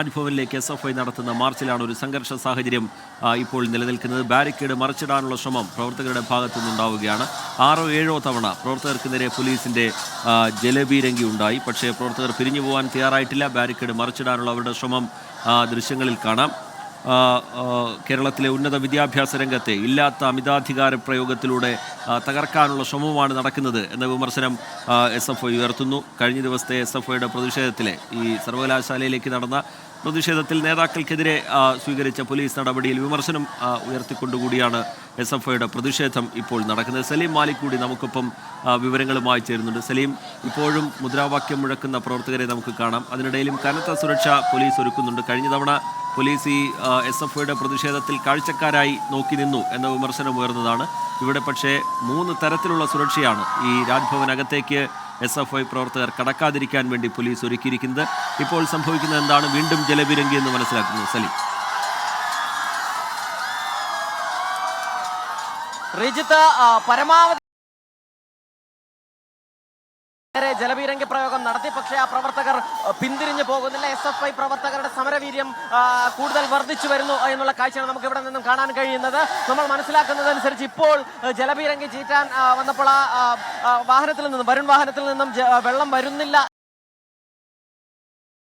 രാജ്ഭവനിലേക്ക് SFI നടത്തുന്ന മാർച്ചിലാണ് ഒരു സംഘർഷ സാഹചര്യം ഇപ്പോൾ നിലനിൽക്കുന്നത്. ബാരിക്കേഡ് മറിച്ചിടാനുള്ള ശ്രമം പ്രവർത്തകരുടെ ഭാഗത്തു നിന്നുണ്ടാവുകയാണ്. 6-7 തവണ പ്രവർത്തകർക്ക് നേരെ പോലീസിന്റെ ജലബീരങ്കി ഉണ്ടായി. പക്ഷേ പ്രവർത്തകർ പിരിഞ്ഞു പോകാൻ തയ്യാറായിട്ടില്ല. ബാരിക്കേഡ് മറിച്ചിടാനുള്ള അവരുടെ ശ്രമം ദൃശ്യങ്ങളിൽ കാണാം. കേരളത്തിലെ ഉന്നത വിദ്യാഭ്യാസ രംഗത്തെ ഇല്ലാത്ത അമിതാധികാര പ്രയോഗത്തിലൂടെ തകർക്കാനുള്ള ശ്രമമാണ് നടക്കുന്നത് എന്ന വിമർശനം SFI ഉയർത്തുന്നു. കഴിഞ്ഞ ദിവസത്തെ SFIയുടെ പ്രതിഷേധത്തിലെ ഈ സർവകലാശാലയിലേക്ക് നടന്ന പ്രതിഷേധത്തിൽ നേതാക്കൾക്കെതിരെ സ്വീകരിച്ച പോലീസ് നടപടിയിൽ വിമർശനം ഉയർത്തിക്കൊണ്ടുകൂടിയാണ് SFIയുടെ പ്രതിഷേധം ഇപ്പോൾ നടക്കുന്നത്. സലീം മാലിക് കൂടി നമുക്കൊപ്പം വിവരങ്ങളുമായി ചേരുന്നുണ്ട്. സലീം, ഇപ്പോഴും മുദ്രാവാക്യം മുഴക്കുന്ന പ്രവർത്തകരെ നമുക്ക് കാണാം. അതിനിടയിലും കനത്ത സുരക്ഷ പോലീസ് ഒരുക്കുന്നുണ്ട്. കഴിഞ്ഞ തവണ പോലീസ് ഈ SFIയുടെ പ്രതിഷേധത്തിൽ കാഴ്ചക്കാരായി നോക്കി നിന്നു എന്ന വിമർശനം ഉയർന്നതാണ്. ഇവിടെ പക്ഷേ 3 തരത്തിലുള്ള സുരക്ഷയാണ് ഈ രാജ്ഭവനകത്തേക്ക് SFI പ്രവർത്തകർ കടക്കാതിരിക്കാൻ വേണ്ടി പോലീസ് ഒരുക്കിയിരിക്കുന്നത്. ഇപ്പോൾ സംഭവിക്കുന്നത് എന്താണ്? വീണ്ടും ജലബിരങ്കി എന്ന് മനസ്സിലാക്കുന്നു സലീം. പരമാവധി ജലബീരങ്കി പ്രയോഗം നടത്തി. പക്ഷേ ആ പ്രവർത്തകർ പിന്തിരിഞ്ഞു പോകുന്നില്ല. SFI പ്രവർത്തകരുടെ സമരവീര്യം കൂടുതൽ വർദ്ധിച്ചു വരുന്നു എന്നുള്ള കാഴ്ചയാണ് നമുക്ക് ഇവിടെ നിന്നും കാണാൻ കഴിയുന്നത്. നമ്മൾ മനസ്സിലാക്കുന്നതനുസരിച്ച് ഇപ്പോൾ ജലബീരങ്കി ചീറ്റാൻ വന്നപ്പോൾ വരുൺ വാഹനത്തിൽ നിന്നും വെള്ളം വരുന്നില്ല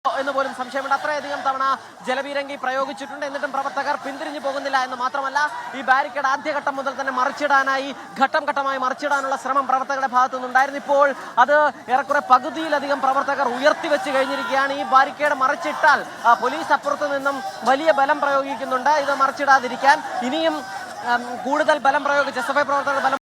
എന്ന് പോലും സംശയമുണ്ട്. അത്രയധികം തവണ ജലബീരങ്കി പ്രയോഗിച്ചിട്ടുണ്ട്. എന്നിട്ടും പ്രവർത്തകർ പിന്തിരിഞ്ഞു പോകുന്നില്ല എന്ന് മാത്രമല്ല, ഈ ബാരിക്കേഡ് ആദ്യഘട്ടം മുതൽ തന്നെ മറിച്ചിടാനായി ഘട്ടം ഘട്ടമായി മറിച്ചിടാനുള്ള ശ്രമം പ്രവർത്തകരുടെ ഭാഗത്തു നിന്നുണ്ടായിരുന്നു. ഇപ്പോൾ അത് ഏറെക്കുറെ പകുതിയിലധികം പ്രവർത്തകർ ഉയർത്തിവെച്ച് കഴിഞ്ഞിരിക്കുകയാണ്. ഈ ബാരിക്കേഡ് മറിച്ചിട്ടാൽ പോലീസ് അപ്പുറത്ത് നിന്നും വലിയ ബലം പ്രയോഗിക്കുന്നുണ്ട്. ഇത് മറിച്ചിടാതിരിക്കാൻ ഇനിയും കൂടുതൽ ബലം പ്രയോഗിച്ച് SFI പ്രവർത്തകർ ബലം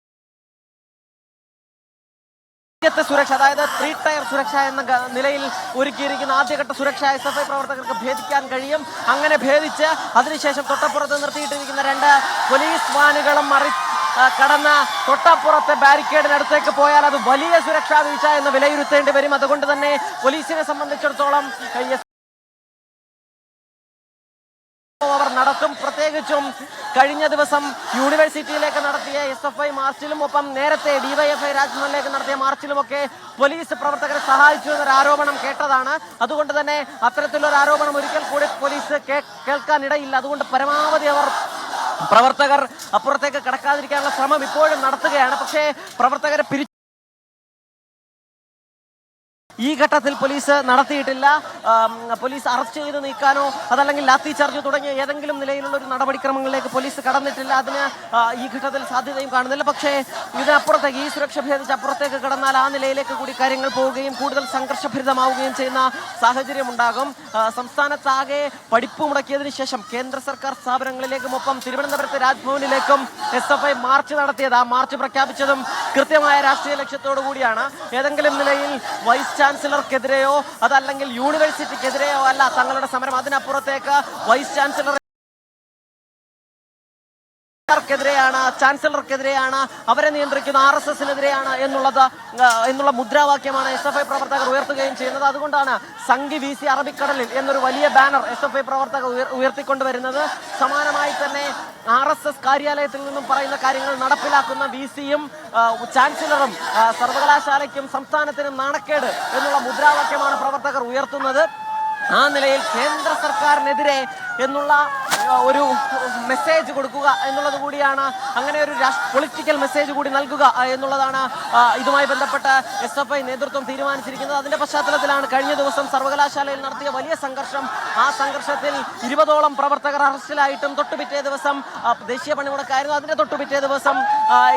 സുരക്ഷ, അതായത് 3 ടയർ സുരക്ഷ എന്ന നിലയിൽ ഒരുക്കിയിരിക്കുന്ന ആദ്യഘട്ട സുരക്ഷ SFI പ്രവർത്തകർക്ക് ഭേദിക്കാൻ കഴിയും. അങ്ങനെ ഭേദിച്ച് അതിനുശേഷം തൊട്ടപ്പുറത്ത് നിർത്തിയിട്ടിരിക്കുന്ന 2 പോലീസ് വാനുകളും കടന്ന് തൊട്ടപ്പുറത്തെ ബാരിക്കേഡിനടുത്തേക്ക് പോയാൽ അത് വലിയ സുരക്ഷാ വീഴ്ച എന്ന് വിലയിരുത്തേണ്ടി വരും. അതുകൊണ്ട് തന്നെ പോലീസിനെ സംബന്ധിച്ചിടത്തോളം അവർ നടത്തും. പ്രത്യേകിച്ചും കഴിഞ്ഞ ദിവസം യൂണിവേഴ്സിറ്റിയിലേക്ക് നടത്തിയ SFI മാർച്ചിലും ഒപ്പം നേരത്തെ DYFI രാജ്ഭവനിലേക്ക് നടത്തിയ മാർച്ചിലുമൊക്കെ പോലീസ് പ്രവർത്തകരെ സഹായിച്ചു എന്നൊരു ആരോപണം കേട്ടതാണ്. അതുകൊണ്ട് തന്നെ അത്തരത്തിലൊരു ആരോപണം ഒരിക്കൽ കൂടി പോലീസ് കേൾക്കാനിടയില്ല. അതുകൊണ്ട് പരമാവധി പ്രവർത്തകർ അപ്പുറത്തേക്ക് കടക്കാതിരിക്കാനുള്ള ശ്രമം ഇപ്പോഴും നടത്തുകയാണ്. പക്ഷേ പ്രവർത്തകരെ ഈ ഘട്ടത്തിൽ പോലീസ് നടത്തിയിട്ടില്ല. പോലീസ് അറസ്റ്റ് ചെയ്ത് നീക്കാനോ അതല്ലെങ്കിൽ ലാത്തി ചാർജ് തുടങ്ങിയ ഏതെങ്കിലും നിലയിലുള്ള ഒരു നടപടിക്രമങ്ങളിലേക്ക് പോലീസ് കടന്നിട്ടില്ല. അതിന് ഈ ഘട്ടത്തിൽ സാധ്യതയും കാണുന്നില്ല. പക്ഷേ ഇതിനപ്പുറത്തേക്ക് ഈ സുരക്ഷ ഭേദിച്ച് അപ്പുറത്തേക്ക് കടന്നാൽ ആ നിലയിലേക്ക് കൂടി കാര്യങ്ങൾ പോവുകയും കൂടുതൽ സംഘർഷഭരിതമാവുകയും ചെയ്യുന്ന സാഹചര്യം ഉണ്ടാകും. സംസ്ഥാനത്താകെ പഠിപ്പ് മുടക്കിയതിനു ശേഷം കേന്ദ്ര സർക്കാർ സ്ഥാപനങ്ങളിലേക്കും ഒപ്പം തിരുവനന്തപുരത്തെ രാജ്ഭവനിലേക്കും SFI മാർച്ച് നടത്തിയത്, ആ മാർച്ച് പ്രഖ്യാപിച്ചതും കൃത്യമായ രാഷ്ട്രീയ ലക്ഷ്യത്തോടു കൂടിയാണ്. ഏതെങ്കിലും നിലയിൽ വൈസ് ചാൻസലർക്കെതിരെയോ അതല്ലെങ്കിൽ യൂണിവേഴ്സിറ്റിക്കെതിരെയോ അല്ല തങ്ങളുടെ സമരം. അതിനപ്പുറത്തേക്ക് വൈസ് ചാൻസലർക്കെതിരെയാണ്, അവരെ നിയന്ത്രിക്കുന്ന RSSനെതിരെയാണ് എന്നുള്ള മുദ്രാവാക്യമാണ് SFI പ്രവർത്തകർ ഉയർത്തുകയും ചെയ്യുന്നത്. അതുകൊണ്ടാണ് സംഘി വീശി അറബിക്കടലിൽ എന്നൊരു വലിയ ബാനർ SFI പ്രവർത്തകർ ഉയർത്തിക്കൊണ്ടുവരുന്നത്. സമാനമായി തന്നെ RSS കാര്യാലയത്തിൽ നിന്നും പറയുന്ന കാര്യങ്ങൾ നടപ്പിലാക്കുന്ന VCയും ചാൻസലറും സർവകലാശാലയ്ക്കും സംസ്ഥാനത്തിനും നാണക്കേട് എന്നുള്ള മുദ്രാവാക്യമാണ് പ്രവർത്തകർ ഉയർത്തുന്നത്. ആ നിലയിൽ കേന്ദ്ര സർക്കാരിനെതിരെ എന്നുള്ള ഒരു മെസ്സേജ് കൊടുക്കുക എന്നുള്ളത് കൂടിയാണ്, അങ്ങനെ ഒരു പൊളിറ്റിക്കൽ മെസ്സേജ് കൂടി നൽകുക എന്നുള്ളതാണ് ഇതുമായി ബന്ധപ്പെട്ട് SFI നേതൃത്വം തീരുമാനിച്ചിരിക്കുന്നത്. അതിന്റെ പശ്ചാത്തലത്തിലാണ് കഴിഞ്ഞ ദിവസം സർവകലാശാലയിൽ നടത്തിയ വലിയ സംഘർഷം. ആ സംഘർഷത്തിൽ 20ഓളം പ്രവർത്തകർ അറസ്റ്റിലായിട്ടും തൊട്ടുപിറ്റേ ദിവസം ദേശീയ പണിമുടക്കായിരുന്നു. അതിന്റെ തൊട്ടുപിറ്റേ ദിവസം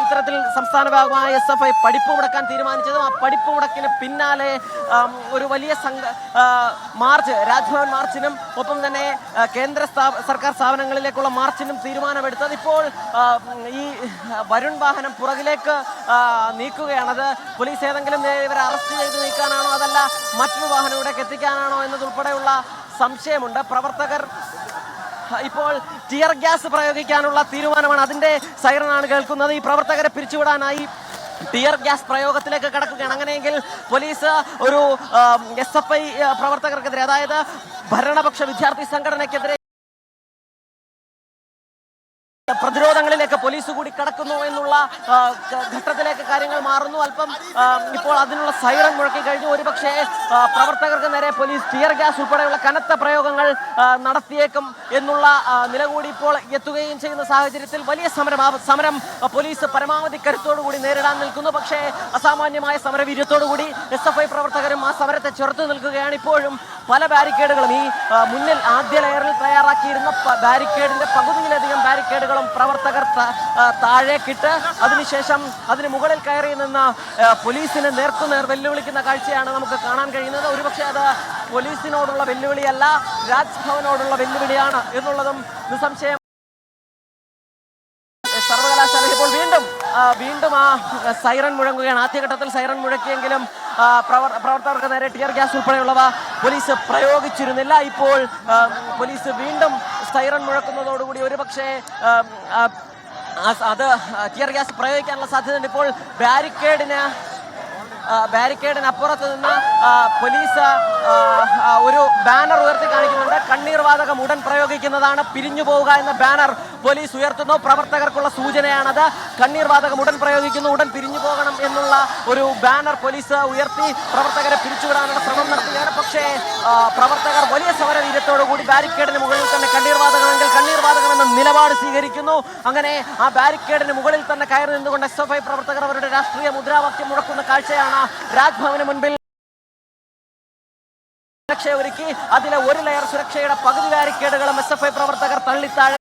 ഇത്തരത്തിൽ സംസ്ഥാന ഭാഗമായ SFI പഠിപ്പ് മുടക്കാൻ തീരുമാനിച്ചതും ആ പഠിപ്പ് മുടക്കിന് പിന്നാലെ ഒരു വലിയ മാർച്ച്, രാജ്ഭവൻ മാർച്ചിനും ഒപ്പം തന്നെ കേന്ദ്ര സർക്കാർ സ്ഥാപനങ്ങളിലേക്കുള്ള മാർച്ചിനും തീരുമാനമെടുത്തത്. ഇപ്പോൾ ഈ വരുൺ വാഹനം പുറകിലേക്ക് നീക്കുകയാണത് പോലീസ് ഏതെങ്കിലും ഇവരെ അറസ്റ്റ് ചെയ്ത് നീക്കാനാണോ അതല്ല മറ്റൊരു വാഹനം ഇവിടേക്ക് എത്തിക്കാനാണോ എന്നതുൾപ്പെടെയുള്ള സംശയമുണ്ട്. പ്രവർത്തകർ ഇപ്പോൾ ടിയർ ഗ്യാസ് പ്രയോഗിക്കാനുള്ള തീരുമാനമാണ്, അതിന്റെ സൈറനാണ് കേൾക്കുന്നത്. ഈ പ്രവർത്തകരെ പിരിച്ചുവിടാനായി ടിയർ ഗ്യാസ് പ്രയോഗത്തിലേക്ക് കടക്കുകയാണ്. അങ്ങനെയെങ്കിൽ പോലീസ് ഒരു SFI പ്രവർത്തകർക്കെതിരെ, അതായത് ഭരണപക്ഷ വിദ്യാർത്ഥി സംഘടനയ്ക്കെതിരെ പ്രതിരോധങ്ങളിലേക്ക് പോലീസ് കൂടി കടക്കുന്നു എന്നുള്ള ഘട്ടത്തിലേക്ക് കാര്യങ്ങൾ മാറുന്നു. അല്പം ഇപ്പോൾ അതിനുള്ള സൈറൻ മുഴക്കി കഴിഞ്ഞു. ഒരുപക്ഷെ പ്രവർത്തകർക്ക് നേരെ പോലീസ് ടിയർ ഗ്യാസ് ഉൾപ്പെടെയുള്ള കനത്ത പ്രയോഗങ്ങൾ നടത്തിയേക്കും എന്നുള്ള നില കൂടി ഇപ്പോൾ എത്തുകയും ചെയ്യുന്ന സാഹചര്യത്തിൽ വലിയ സമരം പോലീസ് പരമാവധി കരുത്തോടുകൂടി നേരിടാൻ നിൽക്കുന്നു. പക്ഷേ അസാമാന്യമായ സമരവീര്യത്തോടുകൂടി SFI പ്രവർത്തകരും ആ സമരത്തെ ചെറുത്തു നിൽക്കുകയാണ്. ഇപ്പോഴും പല ബാരിക്കേഡുകളും ഈ മുന്നിൽ ആദ്യ ലെയറിൽ തയ്യാറാക്കിയിരുന്ന ബാരിക്കേഡിന്റെ പകുതിയിലധികം ബാരിക്കേഡുകൾ പ്രവർത്തകർ താഴേക്കിട്ട് അതിനുശേഷം അതിന് മുകളിൽ കയറി നിന്ന് പോലീസിനെ നേർക്കുനേർ വെല്ലുവിളിക്കുന്ന കാഴ്ചയാണ് നമുക്ക് കാണാൻ കഴിയുന്നത്. ഒരുപക്ഷെ അത് പോലീസിനോടുള്ള വെല്ലുവിളിയല്ല, രാജ്ഭവനോടുള്ള വെല്ലുവിളിയാണ് എന്നുള്ളതും നിസ്സംശയം. സർവകലാശാല ഇപ്പോൾ വീണ്ടും ആ സൈറൻ മുഴങ്ങുകയാണ്. ആദ്യഘട്ടത്തിൽ സൈറൻ മുഴക്കിയെങ്കിലും പ്രവർത്തകർക്ക് നേരെ ടിയർ ഗ്യാസ് ഉൾപ്പെടെയുള്ളവ പോലീസ് പ്രയോഗിച്ചിരുന്നില്ല. ഇപ്പോൾ പോലീസ് വീണ്ടും സൈറൻ മുഴക്കുന്നതോടുകൂടി ഒരുപക്ഷെ അത് ടിയർ ഗ്യാസ് പ്രയോഗിക്കാനുള്ള സാധ്യതയുണ്ട്. ഇപ്പോൾ ബാരിക്കേഡിനപ്പുറത്ത് നിന്ന് പോലീസ് ഒരു ബാനർ ഉയർത്തി കാണിക്കുന്നുണ്ട്. കണ്ണീർ വാതകം ഉടൻ പ്രയോഗിക്കുന്നതാണ്, പിരിഞ്ഞു പോവുക എന്ന ബാനർ പോലീസ് ഉയർത്തുന്നു. പ്രവർത്തകർക്കുള്ള സൂചനയാണത്. കണ്ണീർ വാതകം ഉടൻ പ്രയോഗിക്കുന്നു, ഉടൻ പിരിഞ്ഞു പോകണം എന്നുള്ള ഒരു ബാനർ പോലീസ് ഉയർത്തി പ്രവർത്തകരെ പിരിച്ചുവിടാനുള്ള ശ്രമം നടത്തുകയാണ്. പക്ഷേ പ്രവർത്തകർ വലിയ സമരവീര്യത്തോടുകൂടി ബാരിക്കേഡിന് മുകളിൽ തന്നെ കണ്ണീർ വാതകമെങ്കിൽ കണ്ണീർ വാതകം എന്ന നിലപാട് സ്വീകരിക്കുന്നു. അങ്ങനെ ആ ബാരിക്കേഡിന് മുകളിൽ തന്നെ കയറി നിന്നുകൊണ്ട് SFI പ്രവർത്തകർ അവരുടെ രാഷ്ട്രീയ മുദ്രാവാക്യം മുഴക്കുന്ന കാഴ്ചയാണ് രാജ്ഭവന് മുൻപിൽ. സുരക്ഷ ഒരുക്കി അതിലെ ഒരു ലെയർ സുരക്ഷയുടെ പകുതി ബാരിക്കേഡുകളും SFI പ്രവർത്തകർ തള്ളിത്താഴെ